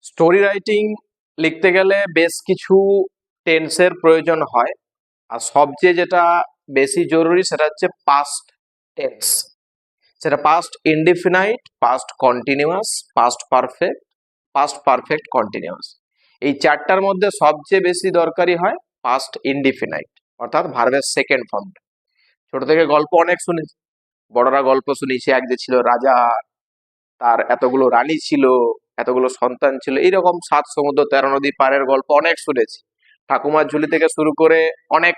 Story writing লিখতে গেলে বেশ কিছু টেন্সের প্রয়োজন হয়। আর সবচেয়ে যেটা বেশি জরুরি সেটা হচ্ছে পাস্ট টেন্স। সেটা past indefinite, past continuous, past perfect continuous. এই চারটার মধ্যে সবচেয়ে বেশি দরকারি হয় পাস্ট ইনডিফিনাইট, অর্থাৎ ভার্বের সেকেন্ড ফর্মটা। ছোট থেকে গল্প অনেক শুনেছি, বড়রা গল্প শুনেছি, এক যে ছিল রাজা, তার এতগুলো রানী ছিল, এতগুলো সন্তান ছিল, এইরকম 7 সমুদ্র 13 নদী পারের গল্প অনেক শুনেছি। ঠাকুমার ঝুলি থেকে শুরু করে অনেক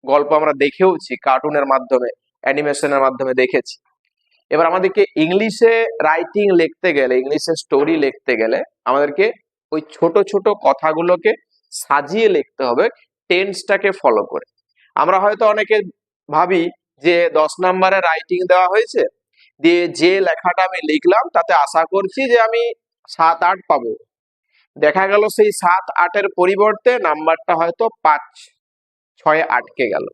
গল্প আমরা দেখেওছি, কার্টুনের মাধ্যমে, অ্যানিমেশনের মাধ্যমে দেখেছি। এবার আমাদেরকে ইংলিশে রাইটিং লিখতে গেলে, ইংলিশে স্টোরি লিখতে গেলে আমাদেরকে ওই ছোট ছোট কথাগুলোকে সাজিয়ে লিখতে হবে, টেন্সটাকে ফলো করে। আমরা হয়তো অনেকে ভাবি যে 10 নম্বরে রাইটিং দেওয়া হয়েছে, দিয়ে যে লেখাটা আমি লিখলাম তাতে আশা করছি যে আমি 7-8 পাবো। দেখা গেল সেই 7-8-এর পরিবর্তে নাম্বারটা হয়তো 5-6 আটকে গেল।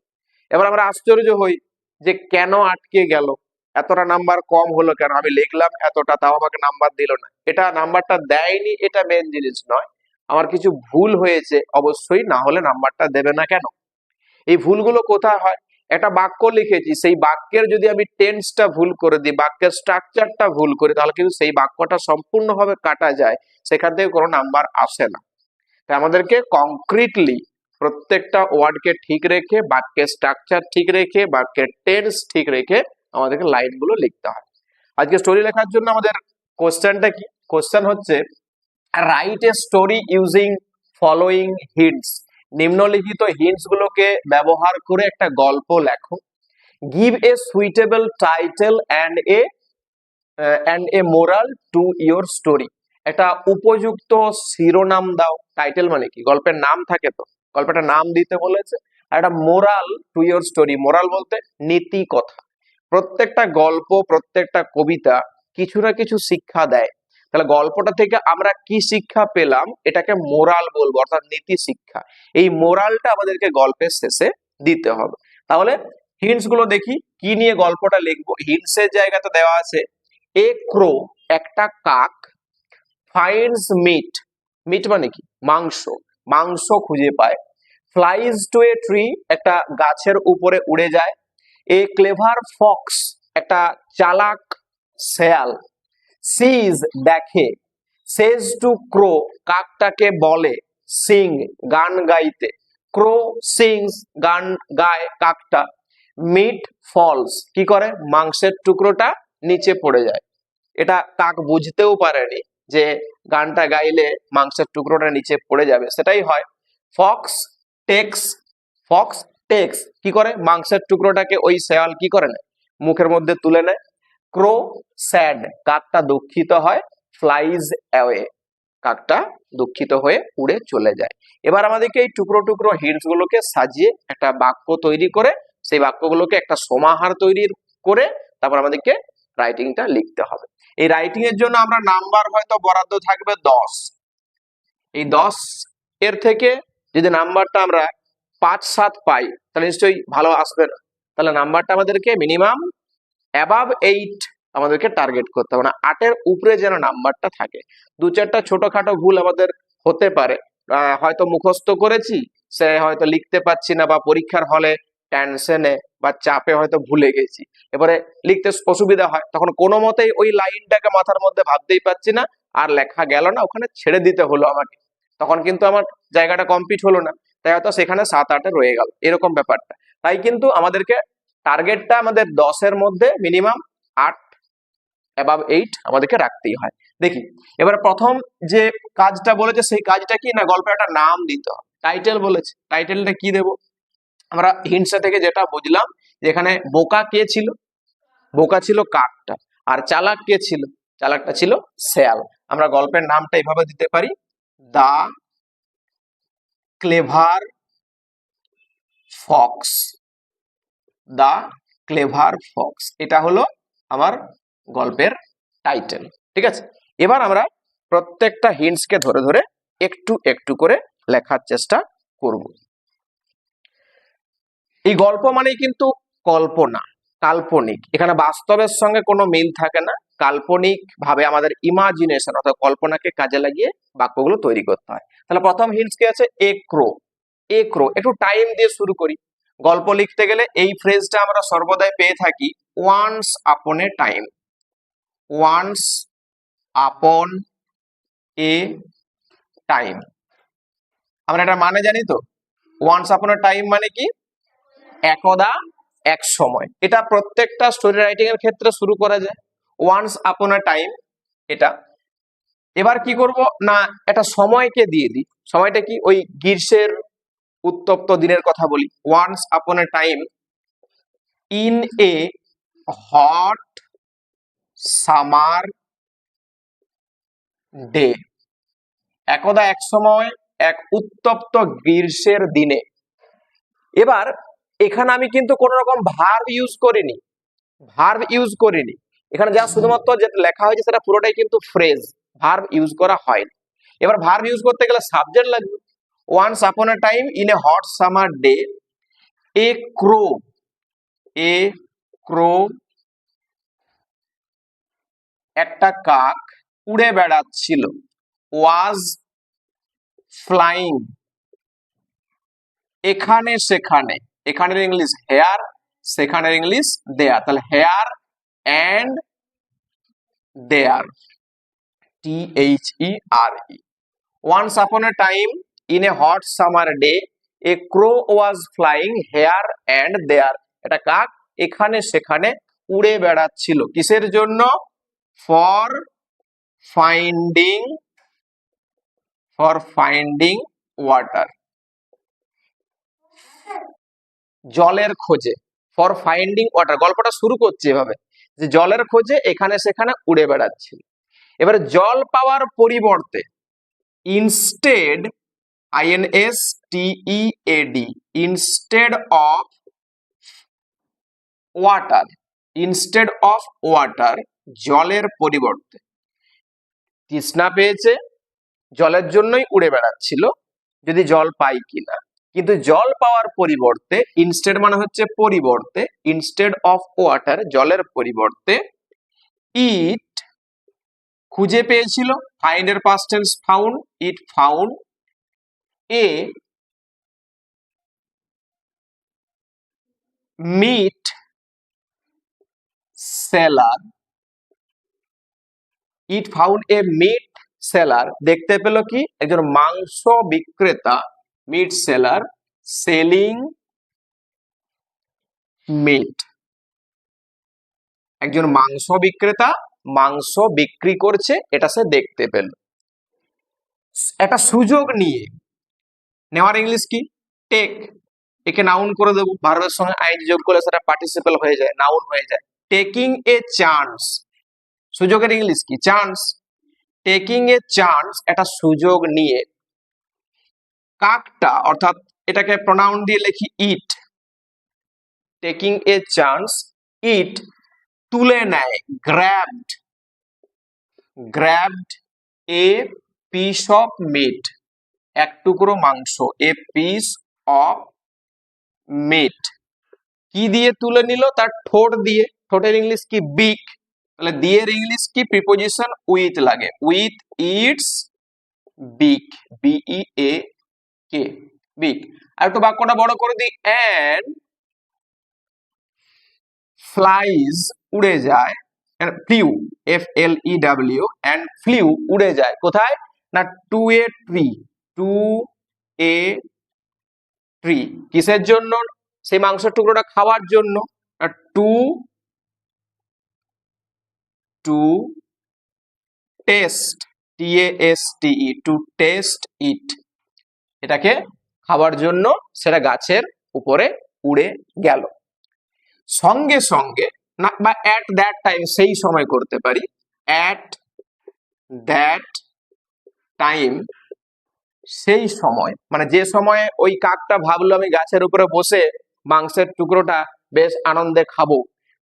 এবার আমরা আশ্চর্য হই যে কেন আটকে গেল, এতটা নাম্বার কম হলো কেন, আমি লিখলাম এতটা তাও আমাকে নাম্বার দিল না। এটা নাম্বারটা দেয়নি, এটা মেন জিনিস নয়, আমার কিছু ভুল হয়েছে অবশ্যই, না হলে নাম্বারটা দেবে না কেন। এই ভুলগুলো কোথায় হয়? একটা বাক্য লিখেছি, সেই বাক্যের যদি আমি টেন্সটা ভুল করে দিই, বাক্যের স্ট্রাকচারটা ভুল করি, তাহলে কিন্তু সেই বাক্যটা সম্পূর্ণভাবে কাটা যায়, সেখান থেকে কোনো নাম্বার আসে না। তাই আমাদেরকে কংক্রিটলি প্রত্যেকটা ওয়ার্ডকে ঠিক রেখে, বাক্যের স্ট্রাকচার ঠিক রেখে, বাক্যের টেন্স ঠিক রেখে আমাদেরকে লাইনগুলো লিখতে হয়। আজকে স্টোরি লেখার জন্য আমাদের কোশ্চেনটা কি? কোশ্চেন হচ্ছে write a story using following hints. নিম্নলিখিত হিন্টস গুলোকে ব্যবহার করে একটা গল্প লেখো। Give a suitable title and a moral to your story. একটা উপযুক্ত শিরোনাম দাও। টাইটেল মানে কি? গল্পের নাম থাকে, তো গল্পের নাম দিতে বলেছে। আর একটা moral to your story, moral বলতে নীতি কথা। প্রত্যেকটা গল্প, প্রত্যেকটা কবিতা কিছু না কিছু শিক্ষা দেয়। তাহলে গল্পটা থেকে আমরা কি শিক্ষা পেলাম, এটাকে মোরাল বলবো, অর্থাৎ নীতি শিক্ষা। এই মোরালটা আমাদেরকে গল্পের শেষে দিতে হবে। তাহলে হিন্টস গুলো দেখি, কি নিয়ে গল্পটা লিখবো। হিন্টস এর জায়গাতে দেওয়া আছে এ ক্রো, একটা কাক, ফাইন্ডস মিট, মিট মানে কি? মাংস, মাংস খুঁজে পায়। ফ্লাইজ টু এ ট্রি, একটা গাছের উপরে উড়ে যায়। এ ক্লেভার ফক্স, একটা চালাক শেয়াল। সিজ, দেখে। সেজ টু ক্রো, কাকটাকে বলে। সিং, গান গাইতে। ক্রো সিংস, গান গায় কাকটা। মিট ফলস, কি করে? মাংসের টুকরোটা নিচে পড়ে যায়। এটা কাক বুঝতেও পারেনি যে গানটা গাইলে মাংসের টুকরোটা নিচে পড়ে যাবে, সেটাই হয়। ফক্স টেক্স, ফক্স টেক্স, কি করে? মাংসের টুকরোটাকে ওই শেয়াল কি করে নেয়? মুখের মধ্যে তুলে নেয়। ক্রো স্যাড, কাকটা দুঃখিত হয়। ফ্লাইজ অ্যাওয়ে, কাকটা দুঃখিত হয়ে উড়ে চলে যায়। এবার আমাদেরকে এই টুকরো টুকরো হিন্টস গুলোকে সাজিয়ে একটা বাক্য তৈরি করে, সেই বাক্যগুলোকে একটা সমাহার তৈরি করে তারপর আমাদেরকে রাইটিংটা লিখতে হবে। এই রাইটিং এর জন্য আমরা নাম্বার হয়তো বরাদ্দ থাকবে 10। এই 10 এর থেকে যদি নাম্বারটা আমরা 5-7 পাই তাহলে নিশ্চয়ই ভালো আসবে না। তাহলে নাম্বারটা আমাদেরকে মিনিমাম অ্যাবাভ 8 আমাদেরকে টার্গেট করতে হবে, না 8-এর উপরে যেন নাম্বারটা থাকে। 2-4টা ছোটখাটো ভুল আমাদের হতে পারে, হয়তো মুখস্থ করেছি, সে হয়তো লিখতে পাচ্ছি না, বা পরীক্ষার হলে টেনশনে বা চাপে হয়তো ভুলে গেছি, এবারে লিখতে অসুবিধা হয়, তখন কোনো মতেই ওই লাইনটাকে মাথার মধ্যে ভাবতেই পাচ্ছি না, আর লেখা গেল না, ওখানে ছেড়ে দিতে হলো আমাকে, তখন কিন্তু আমার জায়গাটা কমপ্লিট হলো না, তাই হয়তো সেখানে 7-8-এ রয়ে গেল, এরকম ব্যাপারটা। তাই কিন্তু আমাদেরকে টার্গেটটা আমাদের 10-এর মধ্যে মিনিমাম 8 অ্যাবাভ 8 আমাদেরকে রাখতেই হয়। দেখি এবার প্রথম যে কাজটা বলেছে সেই কাজটা কি না, গল্পের একটা নাম দিতে হবে। টাইটেল বলেছে, টাইটেলটা কি দেব? আমরা হিন্টস থেকে যেটা বুঝলাম, যেখানে বোকা কে ছিল? বোকা ছিল কাকটা। আর চালাক কে ছিল? চালাকটা ছিল শেয়াল। আমরা গল্পের নামটা এভাবে দিতে পারি, দা ক্লেভার ফক্স। দা ক্লেভার ফক্স, এটা হলো আমার গল্পের টাইটেল। ঠিক আছে, এবার আমরা প্রত্যেকটা হিন্টসকে ধরে ধরে একটু একটু করে লেখার চেষ্টা করব। এই গল্প মানেই কিন্তু কল্পনা, কাল্পনিক, এখানে বাস্তবের সঙ্গে কোনো মিল থাকে না, কাল্পনিক ভাবে আমাদের ইমাজিনেশন অর্থাৎ কল্পনাকে কাজে লাগিয়ে বাক্যগুলো তৈরি করতে হয়। তাহলে প্রথম হিন্টস কি আছে? এ ক্রো। এ ক্রো, একটু টাইম দিয়ে শুরু করি। গল্প লিখতে গেলে এই ফ্রেজটা আমরা সর্বদাই পেয়ে থাকি, once upon a time. Once upon a time, আমরা এটা মানে জানি তো। ওয়ান্স আপন এ টাইম মানে কি? একদা এক সময়। এটা প্রত্যেকটা স্টোরি রাইটিং এর ক্ষেত্রে শুরু করা যায়, ওয়ান্স আপন এ টাইম এটা। এবার কি করব না, একটা সময়কে দিয়ে দিই। সময়টা কি? ওই গ্রীষ্মের উত্তপ্ত দিনের কথা বলি। Once upon a time in a hot summer day. একদা এক সময় এক উত্তপ্ত গ্রীষ্মের দিনে। এবার এখানে আমি কিন্তু কোন রকম ভার্ব ইউজ করিনি, ভার্ব ইউজ করিনি। এখানে যা শুধুমাত্র যেটা লেখা হয়েছে সেটা পুরোটাই কিন্তু ফ্রেজ, ভার্ব ইউজ করা হয়নি। এবার ভার্ব ইউজ করতে গেলে সাবজেক্ট লাগবে। Once upon a time in a hot summer day a crow, a crow একটা কাক উড়ে বেড়াচ্ছিল, ওয়াজ ফ্লাইং এখানে সেখানে। এখানের ইংলিশ হেয়ার, সেখানের ইংলিশ দেয়ার। তাহলে here and there, THERE। Once upon a time in a hot summer day a crow was flying here and there। এটা কাক এখানে সেখানে উড়ে বেড়াচ্ছিল, কিসের জন্য? For finding, for finding water, জলের খোঁজে। ফর ফাইন্ডিং ওয়াটার, গল্পটা শুরু করছে এভাবে যে জলের খোঁজে এখানে সেখানে উড়ে বেড়াচ্ছিল। এবারে জল পাওয়ার পরিবর্তে instead, INSTEAD, instead of water, instead of water, জলের পরিবর্তে। তৃষ্ণা পেয়েছে, জলের জন্যই উড়ে বেড়াচ্ছিল, যদি জল পাই কিনা। কিন্তু জল পাওয়ার পরিবর্তে, ইনস্টেড মানে হচ্ছে পরিবর্তে, ইনস্টেড অফ ওয়াটার জলের পরিবর্তে, ইট খুঁজে পেয়েছিল, ফাইন্ড এর past tense found, it found a meat seller, it found a meat seller, দেখতে পেল কি? একজন মাংস বিক্রেতা, মিট সেলার সেলিং মিট, একজন মাংস বিক্রেতা মাংস বিক্রি করছে, এটা সে দেখতে পেল। একটা সুযোগ নিয়ে, নেওয়ার ইংলিশ কি? টেক। একে নাউন করে দেবো, ভার্বের সঙ্গে আইএনজি যোগ করলে সেটা পার্টিসিপল হয়ে যায়, নাউন হয়ে যায়। টেকিং এ চান্স, সুযোগের ইংলিশ কি? চান্স। টেকিং এ চান্স, একটা সুযোগ নিয়ে কাকটা, অর্থাৎ এটাকে প্রোনাউন দিয়ে লিখি ইট, টেকিং এ চান্স ইট তুলে নেয়, grabbed, grabbed a piece of meat, এক টুকরো মাংস, এ পিস অফ মিট। কি দিয়ে তুলে নিল? তার ঠোঁট দিয়ে। ঠোঁটের ইংলিশ কি? বিক। তাহলে দিয়ের ইংলিশ কি? প্রিপোজিশন উইথ লাগে, উইথ ইটস বিক, BEAK, বিক। আর একটু বাক্যটা বড় করে দিই, এন্ড ফ্লাইজ উড়ে যায়, ফ্লিউ, FLEW, এন্ড ফ্লিউ উড়ে যায় কোথায়? না to a tree, to a tree, কিসের জন্য? সেই মাংসের টুকরোটা খাওয়ার জন্য। To to taste, TASTE, to taste it, এটাকে খাবার জন্য সেটা গাছের উপরে উড়ে গেল। সঙ্গে সঙ্গে না, বা অ্যাট দ্যাট টাইম, সেই সময় করতে পারি, অ্যাট দ্যাট টাইম, সেই সময়, মানে যে সময়ে ওই কাকটা ভাবলো আমি গাছের উপরে বসে মাংসের টুকরোটা বেশ আনন্দে খাবো,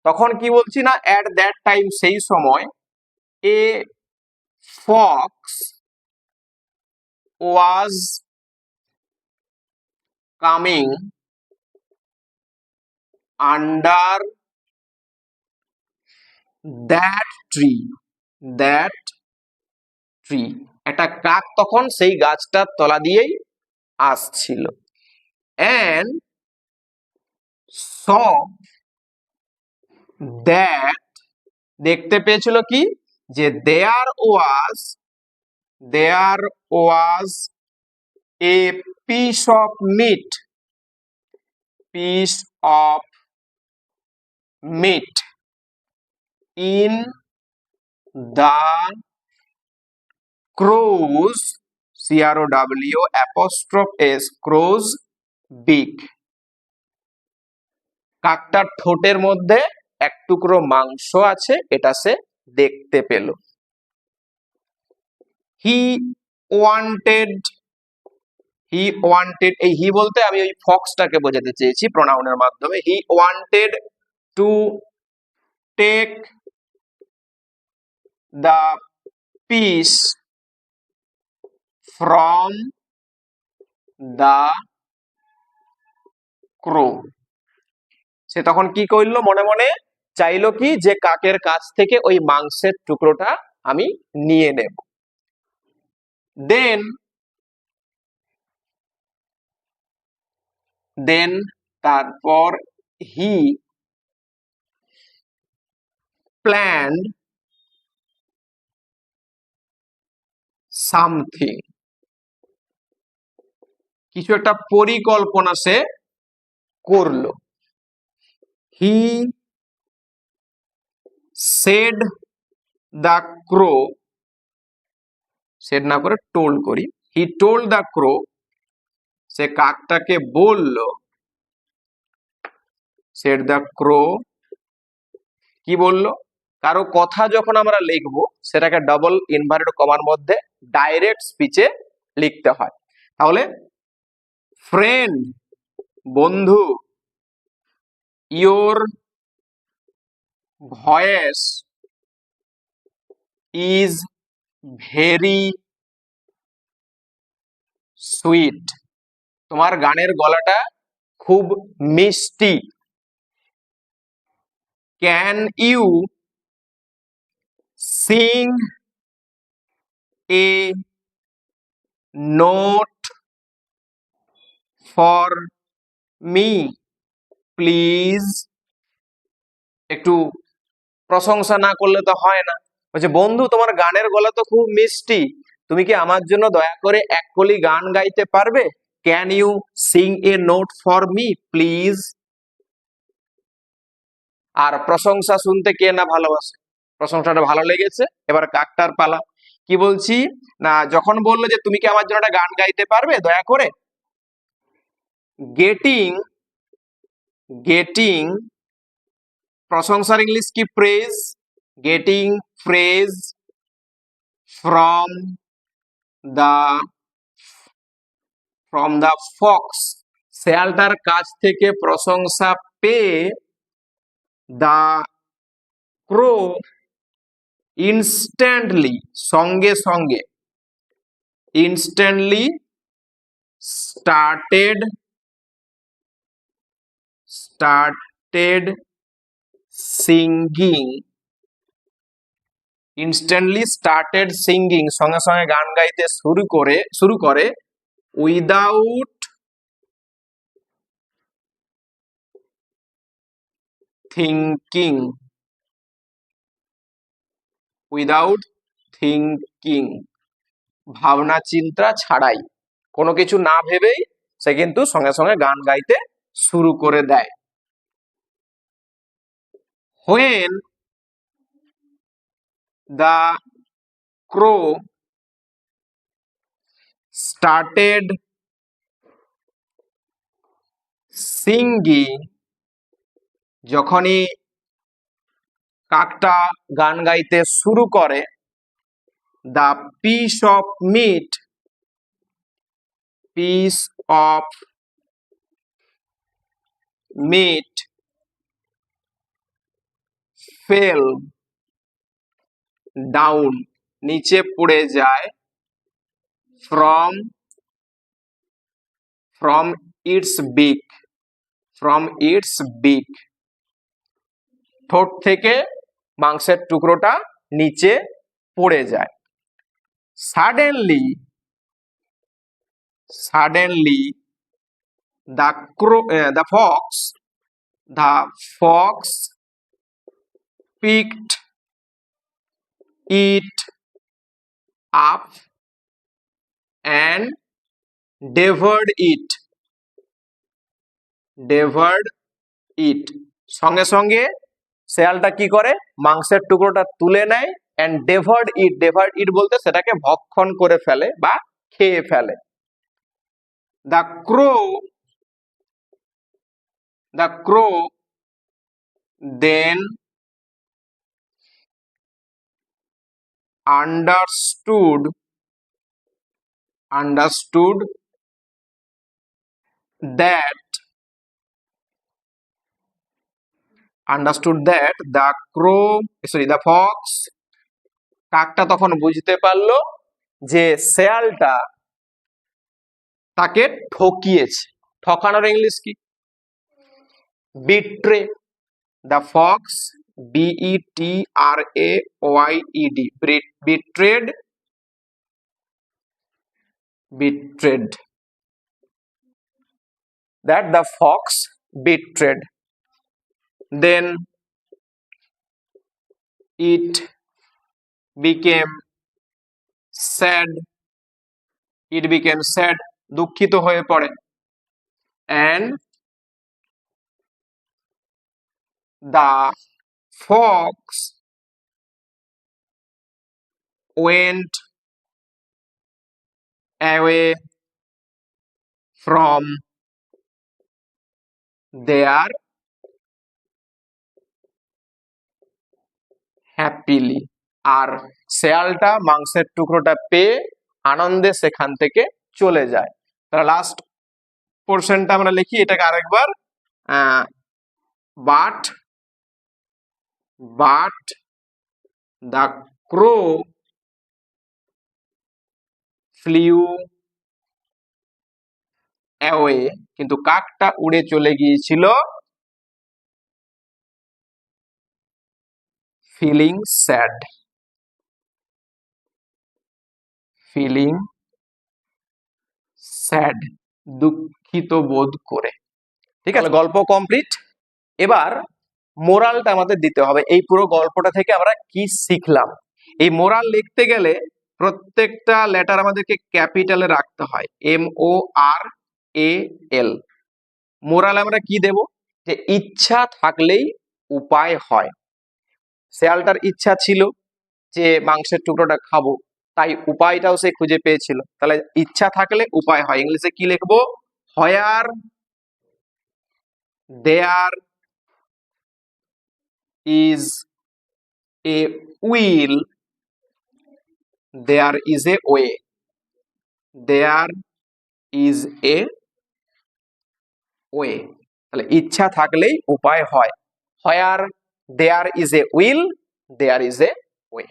তখন কি বলছি না, অ্যাট দ্যাট টাইম, সেই সময়, a fox was coming under that tree, that tree. একটা কাক তখন সেই গাছটার তলা দিয়েই আসছিল। অ্যান্ড স দ্যাট, দেখতে পেয়েছিল কি, যে there was a piece of meat, piece of meat in the crow's, CROW apostrophe S, crow's beak, কাকটার ঠোঁটের মধ্যে এক টুকরো মাংস আছে, এটা সে দেখতে পেল। হি ওয়ান্টেড, হি ওয়ান্টেড, এই হি বলতে আমি ওই ফক্সটাকে বোঝাতে চেয়েছি প্রোনাউনের মাধ্যমে। He wanted to take the piece from the crow. সে তখন কি করলো, মনে মনে চাইলো কি, যে কাকের কাছ থেকে ওই মাংসের টুকরোটা আমি নিয়ে নেব। দেন দেন তারপর হি প্ল্যান্ড সামথিং, কিছু একটা পরিকল্পনা সে করলো। He said the crow, said না করে টোল্ড করি, হি টোল্ড দ্য ক্রো, সে কাকটাকে বলল, সেড দ্য ক্রো, কি বললো, কারো কথা যখন আমরা লিখবো সেটাকে ডাবল ইনভার্টেড কমার মধ্যে ডাইরেক্ট স্পিচে লিখতে হয়। তাহলে ফ্রেন্ড, বন্ধু, your voice is very sweet, তোমার গানের গলাটা খুব মিষ্টি। Can you sing a note for me please, একটু প্রশংসা না করলে তো হয় না। বলছে, বন্ধু তোমার গানের গলা তো খুব মিষ্টি, তুমি কি আমার জন্য দয়া করে এক কলি গান গাইতে পারবে? Can you sing a note for me please. আর প্রশংসা শুনতে কে না ভালোবাসে, প্রশংসাটা ভালো লেগেছে। এবার কাকটার পালা। কি বলছি না, যখন বললো যে তুমি কি আমার জন্য একটা গান গাইতে পারবে দয়া করে, গেটিং, গেটিং প্রশংসার ইংলিশ কি, praise, getting praise from the, from the fox, শেয়ালটার কাছ থেকে প্রশংসা পেয়ে, দা ক্রো ইনস্ট্যান্টলি, সঙ্গে সঙ্গে, instantly started, started singing, instantly started singing, সঙ্গে সঙ্গে গান গাইতে শুরু করে উইদাউট থিঙ্কিং, উইদাউট থিঙ্কিং, ভাবনা চিন্তা ছাড়াই, কোনো কিছু না ভেবেই সে কিন্তু সঙ্গে সঙ্গে গান গাইতে শুরু করে দেয়। When the crow started singing, যখনই কাকটা গান গাইতে শুরু করে, the piece of meat, piece of meat fell down, নিচে পড়ে যায়, from its beak, from its beak, ঠোঁট থেকে মাংসের টুকরোটা নিচে পড়ে যায়। Suddenly the fox picked it up and devoured it. সঙ্গে সঙ্গে শেয়ালটা কি করে, মাংসের টুকরোটা তুলে নেয় and devoured it বলতে সেটাকে ভক্ষণ করে ফেলে বা খেয়ে ফেলে। The crow then understood that the fox, কাকটা তখন বুঝতে পারলো যে শেয়ালটা তাকে ঠকিয়েছে। ঠকানোর ইংলিশ কি? Betray. The fox betrayed that the fox betrayed. Then it became sad, দুঃখিত হয়ে পড়ে, and the fox went away from there happily. আর শেয়ালটা মাংসের টুকরোটা পেয়ে আনন্দে সেখান থেকে চলে যায়। তাহলে লাস্ট পোর্শনটা আমরা লিখি, এটাকে আরেকবার, but the crow flew away, কিন্তু কাকটা উড়ে চলে গিয়েছিল feeling sad, দুঃখিত বোধ করে। ঠিক আছে, গল্প কমপ্লিট। এবার মোরালটা আমাদের দিতে হবে, এই পুরো গল্পটা থেকে আমরা কি শিখলাম। এই মোরাল লিখতে গেলে প্রত্যেকটা লেটার আমাদেরকে ক্যাপিটালে রাখতে হয়, MORAL। মোরাল আমরা কি দেব, যে ইচ্ছা থাকলেই উপায় হয়। শেয়ালটার ইচ্ছা ছিল যে মাংসের টুকরোটা খাবো, তাই উপায়টাও সে খুঁজে পেয়েছিল। তাহলে ইচ্ছা থাকলে উপায় হয়। ইংলিশে কি লিখবো, where there is a will there is a way, তাহলে ইচ্ছা থাকলেই উপায় হয়। where there is a will there is a way।